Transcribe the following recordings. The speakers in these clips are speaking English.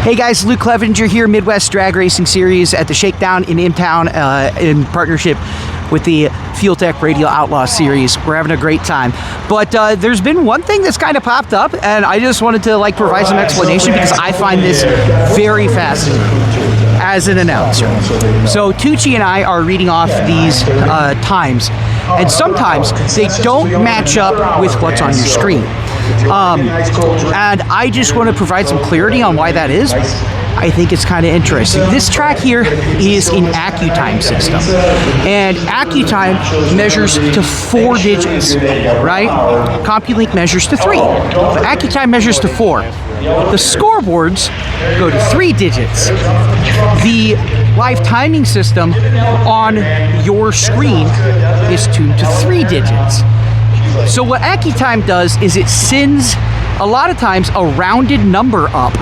Hey guys, Luke Clevenger here, Midwest Drag Racing Series at the Shakedown in Imtown in partnership with the Fuel Tech Radial Outlaw Series. We're having a great time. But there's been one thing that's kind of popped up, and I just wanted to provide some explanation because I find this very fascinating as an announcer. So Tucci and I are reading off these times, and sometimes they don't match up with what's on your screen. And I just want to provide some clarity on why that is. I think it's kind of interesting. This track here is an AccuTime system, and AccuTime measures to 4 digits, right? CompuLink measures to 3, but AccuTime measures to 4. The scoreboards go to 3 digits. The live timing system on your screen is tuned to 3 digits. So what AccuTime does is it sends, a lot of times, a rounded number up.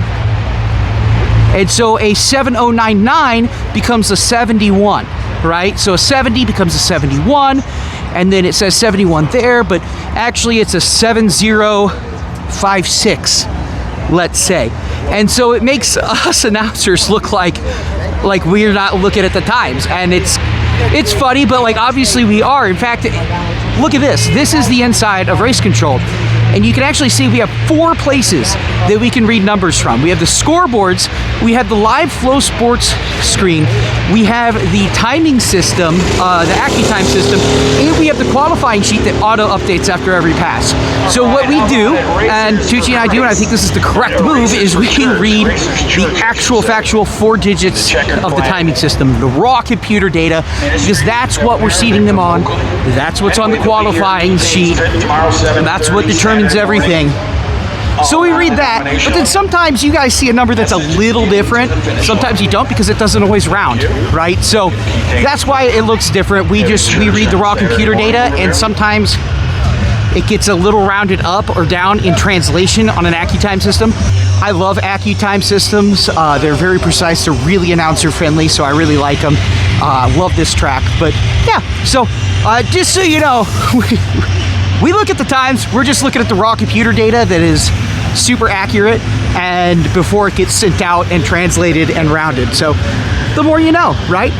And so a 7099 becomes a 71, right? So a 70 becomes a 71, and then it says 71 there, but actually it's a 7056, let's say. And so it makes us announcers look like we're not looking at the times, and it's funny, but obviously we are. In fact, look at this. This is the inside of Race Control. And you can actually see we have 4 places that we can read numbers from. We have the scoreboards, we have the live Flow Sports screen, we have the timing system, the AccuTime system, and we have the qualifying sheet that auto updates after every pass. So what we do, and Tucci and I do, and I think this is the correct move, is we can read the actual factual 4 digits of the timing system, the raw computer data, because that's what we're seating them on, that's what's on the qualifying sheet, and that's what determines everything. So we read that, but then sometimes you guys see a number that's a little different. Sometimes you don't, because it doesn't always round, right? So that's why it looks different. We read the raw computer data, and sometimes it gets a little rounded up or down in translation on an AccuTime system. I love AccuTime systems. They're very precise. They're really announcer friendly, so I really like them. Love this track. But yeah, so just so you know, we look at the times. We're just looking at the raw computer data that is super accurate, and before it gets sent out and translated and rounded. So the more you know, right?